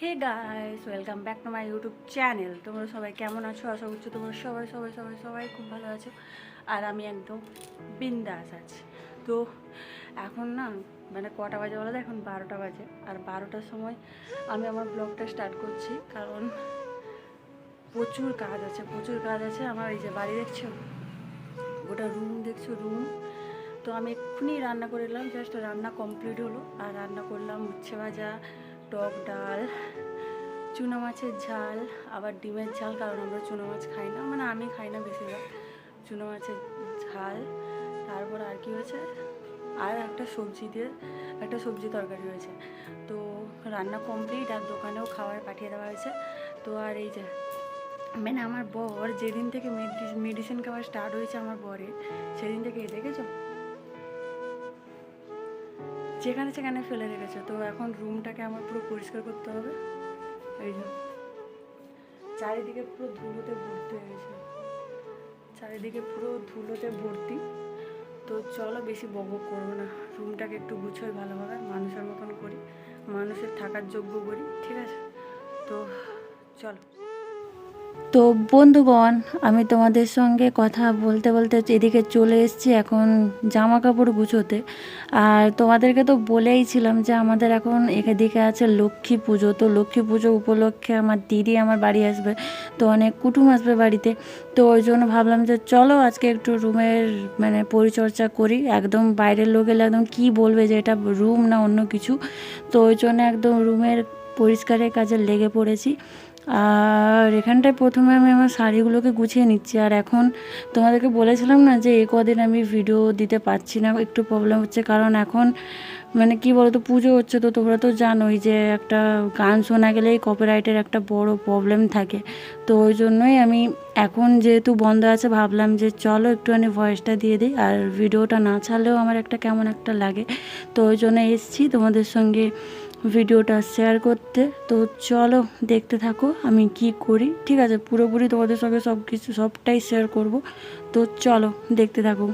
Hey guys, welcome back to my YouTube channel. তোমরা সবাই কেমন আছো? আশা করছি তোমরা সবাই সবাই সবাই সবাই খুব ভালো আছো। আর আমি একদম বিন্দাস আছি। তো এখন না মানে কটা বাজে বলো তো? এখন 12টা বাজে। আর 12টার সময় আমি আমার ব্লগটা স্টার্ট করছি, কারণ প্রচুর কাজ আছে, প্রচুর কাজ আছে আমার। এই যে বাড়ি দেখছো, গোটা রুম দেখছো, রুম। তো আমি এক্ষুনি রান্না করে এলাম, জাস্ট রান্না কমপ্লিট হলো। আর রান্না করলাম উচ্ছে ভাজা, টক ডাল, চুনো মাছের ঝাল, আবার ডিমের ঝাল, কারণ আমরা চুনো মাছ খাই না, মানে আমি খাই না বেশিরভাগ। চুনো মাছের ঝাল, তারপর আর কি হয়েছে, আর একটা সবজি দিয়ে একটা সবজি তরকারি হয়েছে। তো রান্না কমপ্লিট, আর দোকানেও খাবার পাঠিয়ে দেওয়া হয়েছে। তো আর এই যে মানে আমার বর যেদিন থেকে মেডিসিন খাওয়া স্টার্ট হয়েছে আমার বরের, সেদিন থেকে দেখেছো যেখানে সেখানে ফেলে রেখেছে। তো এখন রুমটাকে আমার পুরো পরিষ্কার করতে হবে। এই যে চারিদিকে পুরো ধুলোতে ভর্তি হয়ে গেছে, চারিদিকে পুরো ধুলোতে ভর্তি। তো চলো বেশি বকবক করবো না, রুমটাকে একটু গুছোই ভালোভাবে, মানুষের মতন করি, মানুষের থাকার যোগ্য করি, ঠিক আছে? তো চলো। তো বন্ধুগণ, আমি তোমাদের সঙ্গে কথা বলতে বলতে এদিকে চলে এসেছি এখন জামা কাপড় গুছোতে। আর তোমাদেরকে তো বলেইছিলাম যে আমাদের এখন এদিকে আছে লক্ষ্মী পুজো। তো লক্ষ্মী পুজো উপলক্ষে আমার দিদি আমার বাড়ি আসবে, তো অনেক কুটুম আসবে বাড়িতে। তো ওই জন্য ভাবলাম যে চলো আজকে একটু রুমের মানে পরিচর্যা করি। একদম বাইরের লোক এলে একদম কী বলবে যে এটা রুম না অন্য কিছু। তো ওই জন্য একদম রুমের পরিষ্কারের কাজে লেগে পড়েছি। আর এখানটায় প্রথমে আমি আমার শাড়িগুলোকে গুছিয়ে নিচ্ছি। আর এখন তোমাদেরকে বলেছিলাম না যে এই কদিন আমি ভিডিও দিতে পারছি না, একটু প্রবলেম হচ্ছে, কারণ এখন মানে কি বলতো, পুজো হচ্ছে। তো তোমরা তো জানোই যে একটা গান শোনা গেলেই কপিরাইটের একটা বড় প্রবলেম থাকে। তো ওই জন্যই আমি এখন যেহেতু বন্ধ আছে, ভাবলাম যে চলো একটুখানি ভয়েসটা দিয়ে দিই, আর ভিডিওটা না ছাড়লেও আমার একটা কেমন একটা লাগে। তো ওই জন্য এসেছি তোমাদের সঙ্গে ভিডিওটা শেয়ার করতে। তো চলো দেখতে থাকো আমি কি করি, ঠিক আছে? পুরোপুরি তোমাদের সঙ্গে সব কিছু সবটাই শেয়ার করব। তো চলো দেখতে থাকো।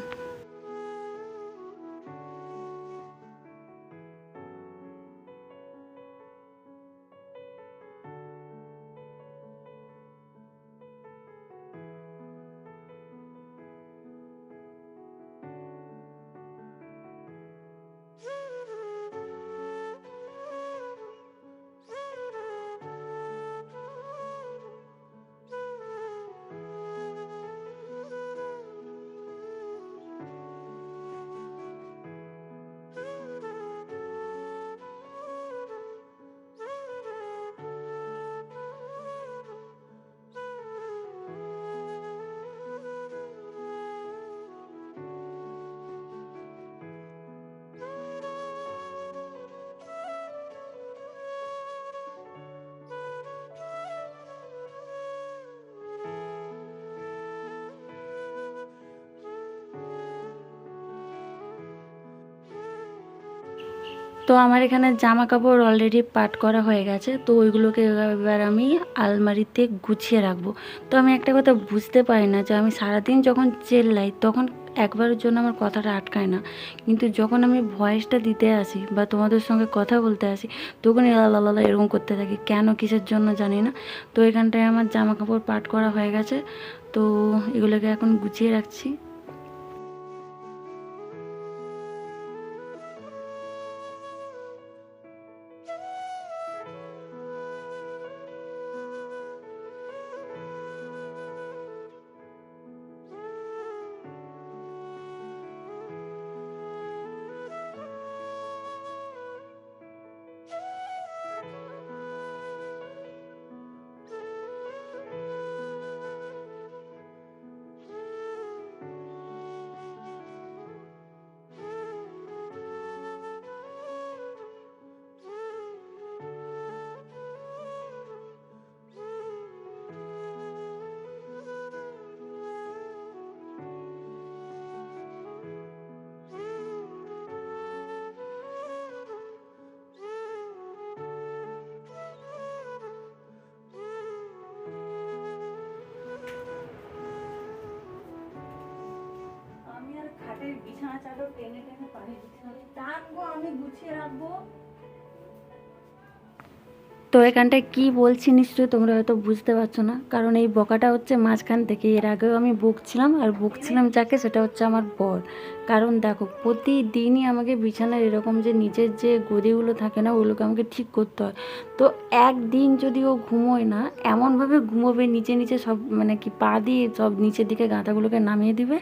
তো আমার এখানে জামা কাপড় অলরেডি পাট করা হয়ে গেছে। তো ওইগুলোকে এবার আমি আলমারিতে গুছিয়ে রাখবো। তো আমি একটা কথা বুঝতে পারি না, যে আমি সারাদিন যখন চেল্লাই তখন একবারের জন্য আমার কথাটা আটকায় না, কিন্তু যখন আমি ভয়েসটা দিতে আসি বা তোমাদের সঙ্গে কথা বলতে আসি, তখন লালা এরকম করতে থাকি, কেন কিসের জন্য জানি না। তো এখানটায় আমার জামা কাপড় পাট করা হয়ে গেছে। তো এগুলোকে এখন গুছিয়ে রাখছি। খাটের বিছানা চাদর টেনে টেনে পানি দিতে হবে, টানবো আমি, গুছিয়ে রাখবো। তো এখানটায় কি বলছি নিশ্চয়ই তোমরা হয়তো বুঝতে পারছো না, কারণ এই বকাটা হচ্ছে মাঝখান থেকে। এর আগেও আমি বকছিলাম, আর বকছিলাম যাকে সেটা হচ্ছে আমার বর। কারণ দেখো প্রতিদিনই আমাকে বিছানার এরকম যে নিচের যে গদিগুলো থাকে না, ওগুলোকে আমাকে ঠিক করতে হয়। তো একদিন যদি ও ঘুমোয় না, এমনভাবে ঘুমোবে নিচে নিচে সব মানে কি পা দিয়ে সব নিচের দিকে গাঁথাগুলোকে নামিয়ে দিবে,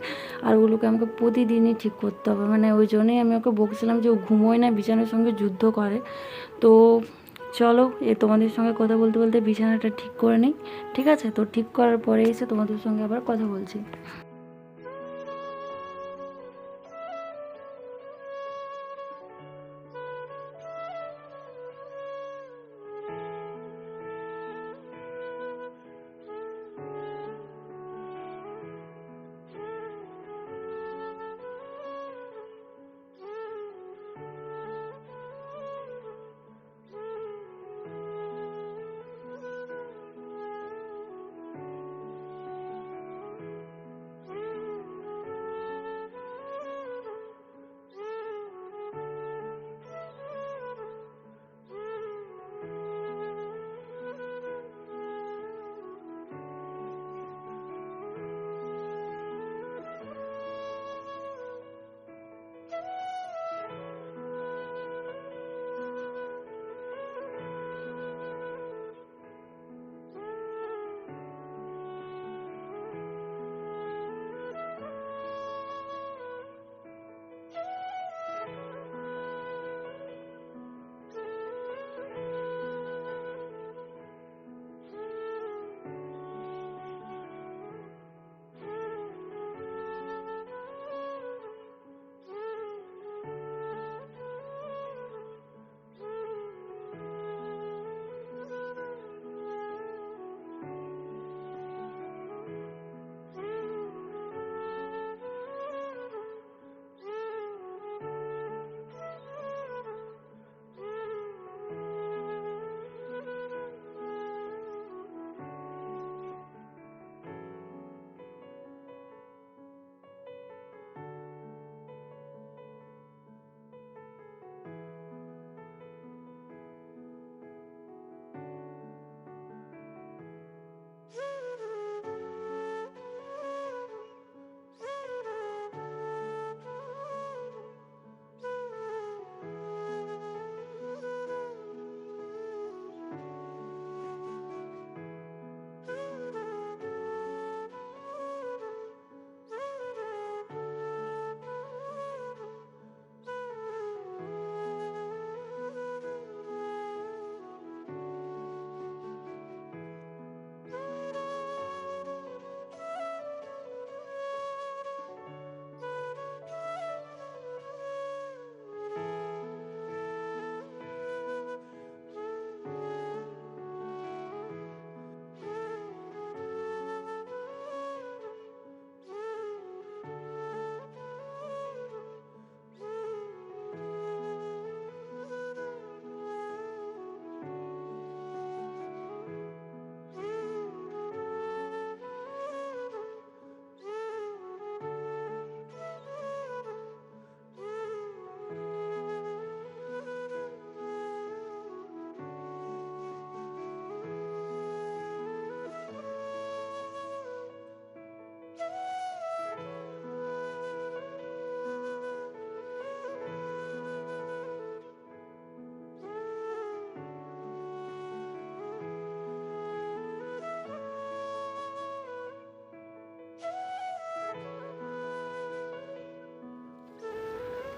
আর ওগুলোকে আমাকে প্রতিদিনই ঠিক করতে হবে। মানে ওই জন্যই আমি ওকে বকছিলাম যে ও ঘুমোয় না, বিছানার সঙ্গে যুদ্ধ করে। তো চলো তোমাদের সঙ্গে কথা বলতে বলতে বিছানাটা ঠিক করে নিই, ঠিক আছে? তো ঠিক করার পরে এসে তোমাদের সঙ্গে আবার কথা বলছি।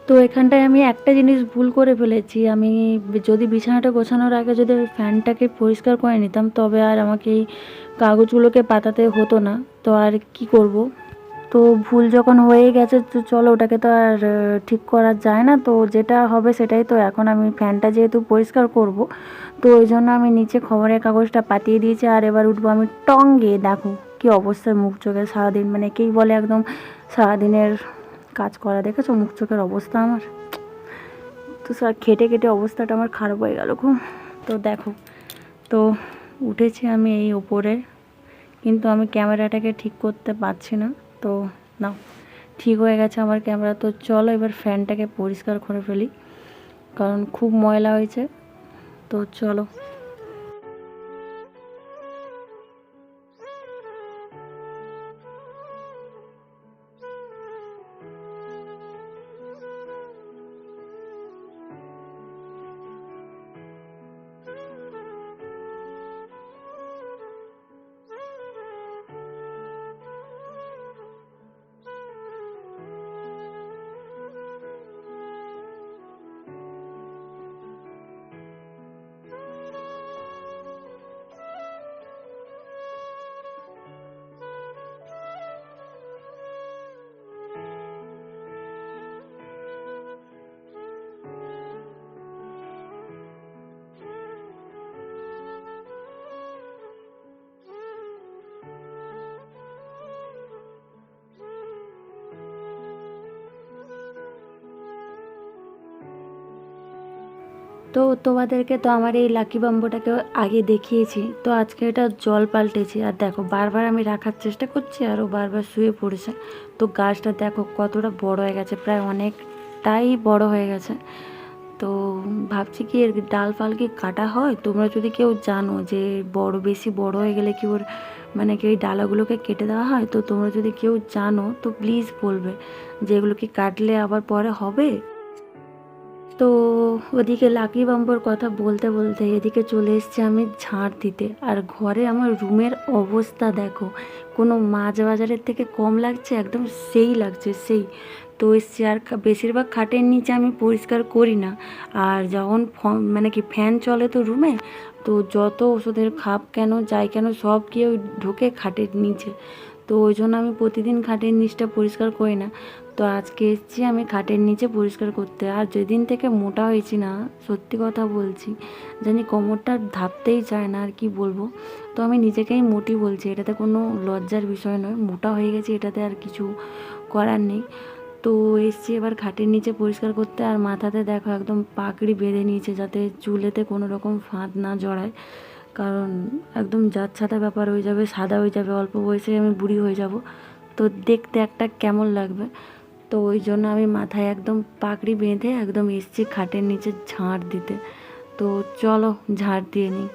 তো এখানটায় আমি একটা জিনিস ভুল করে ফেলেছি। আমি যদি বিছানাটা গোছানোর আগে যদি ফ্যানটাকে পরিষ্কার করে নিতাম, তবে আর আমাকে এই কাগজগুলোকে পাতাতে হতো না। তো আর কি করব, তো ভুল যখন হয়ে গেছে তো চলো, ওটাকে তো আর ঠিক করা যায় না। তো যেটা হবে সেটাই। তো এখন আমি ফ্যানটা যেহেতু পরিষ্কার করব, তো ওই জন্য আমি নিচে খবরের কাগজটা পাতিয়ে দিয়েছি। আর এবার উঠবো আমি টঙ্গে। দেখো কি অবস্থায় মুখ চোখে সারাদিন, মানে কেই বলে একদম সারাদিনের কাজ করা, দেখেছো মুখ চোখের অবস্থা আমার। তো স্যার খেটে খেটে অবস্থাটা আমার খারাপ হয়ে গেল খুব। তো দেখো, তো উঠেছি আমি এই ওপরে, কিন্তু আমি ক্যামেরাটাকে ঠিক করতে পারছি না। তো নাও, ঠিক হয়ে গেছে আমার ক্যামেরা। তো চলো এবার ফ্যানটাকে পরিষ্কার করে ফেলি, কারণ খুব ময়লা হয়েছে। তো চলো। তো তোমাদেরকে তো আমার এই লাকি বাম্বুটাকে আগে দেখিয়েছি, তো আজকে এটা জল পাল্টেছি। আর দেখো বারবার আমি রাখার চেষ্টা করছি আর ও বারবার শুয়ে পড়েছে। তো গাছটা দেখো কতটা বড় হয়ে গেছে, প্রায় অনেকটাই বড় হয়ে গেছে। তো ভাবছি কি এর ডাল ফাল কি কাটা হয়? তোমরা যদি কেউ জানো যে বেশি বড় হয়ে গেলে কি ওর মানে কি ওই ডালাগুলোকে কেটে দেওয়া হয়, তো তোমরা যদি কেউ জানো তো প্লিজ বলবে যে এগুলো কি কাটলে আবার পরে হবে। তো ওদিকে লাকি বাম্বুর কথা বলতে বলতে এদিকে চলে এসেছি আমি ঝাড় দিতে। আর ঘরে আমার রুমের অবস্থা দেখো, কোনো মাছ বাজারের থেকে কম লাগছে, একদম সেই লাগছে সেই। তো এসছি আর বেশিরভাগ খাটের নিচে আমি পরিষ্কার করি না। আর যখন মানে কি ফ্যান চলে তো রুমে, তো যত ওষুধের খাপ কেন যাই কেন সব কেউ ঢোকে খাটের নিচে। তো ওই জন্য আমি প্রতিদিন খাটের নিচটা পরিষ্কার করি না। তো আজকে এসেছি আমি খাটের নিচে পরিষ্কার করতে। আর যেদিন থেকে মোটা হয়েছি না, সত্যি কথা বলছি, জানি কোমরটা ধাপতেই চায় না, আর কি বলবো। তো আমি নিজেকেই মোটি বলছি, এটাতে কোনো লজ্জার বিষয় নয়, মোটা হয়ে গেছি এটাতে আর কিছু করার নেই। তো এসছি এবার খাটের নিচে পরিষ্কার করতে। আর মাথাতে দেখো একদম পাকড়ি বেঁধে নিয়েছে যাতে চুলেতে কোনো রকম ফাঁদ না জড়ায়, কারণ একদম যাচ্ছাতা ব্যাপার হয়ে যাবে, সাদা হয়ে যাবে, অল্প বয়সে আমি বুড়ি হয়ে যাব, তো দেখতে একটা কেমন লাগবে। তো ওই জন্য আমি মাথায় একদম পাকড়ি বেঁধে একদম এসছি খাটের নিচে ঝাড় দিতে। তো চলো ঝাড় দিয়ে নিই।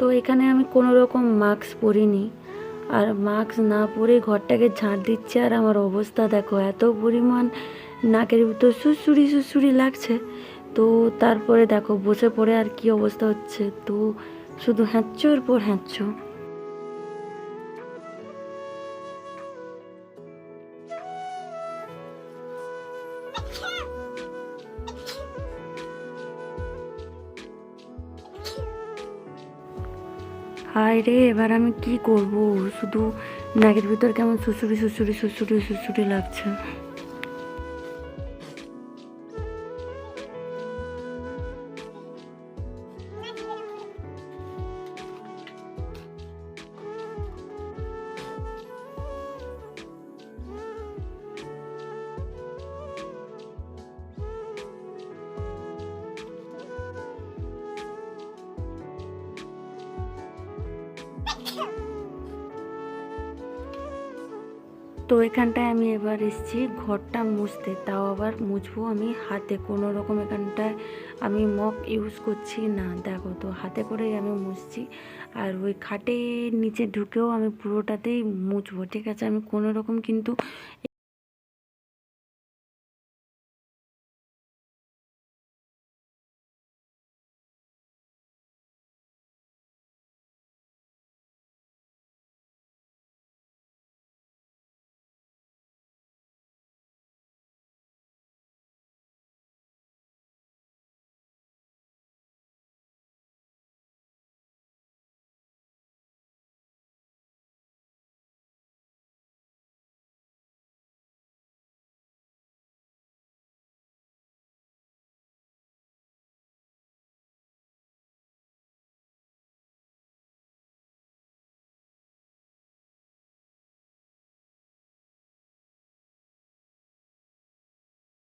তো এখানে আমি কোনো রকম মাস্ক পরিনি, আর মাস্ক না পরে ঘরটাকে ঝাঁট দিচ্ছে। আর আমার অবস্থা দেখো, এত পরিমাণ নাকের ভিতর সুড়সুড়ি সুড়সুড়ি লাগছে। তো তারপরে দেখো বসে পড়ে আর কি অবস্থা হচ্ছে, তো শুধু হ্যাঁচোর পর হ্যাঁচো। হায় রে, এবার আমি কি করব? শুধু নাকের ভিতর কেমন সুড়সুড়ি সুড়সুড়ি সুড়সুড়ি সুড়সুড়ি লাগছে। তো এখানটায় আমি এবার এসেছি ঘরটা মুছতে, তাও আবার মুছবো আমি হাতে, কোনো রকম এখানটায় আমি মপ ইউজ করছি না। দেখো তো হাতে করেই আমি মুছছি। আর ওই খাটের নিচে ঢুকেও আমি পুরোটাতেই মুছবো, ঠিক আছে? আমি কোনো রকম কিন্তু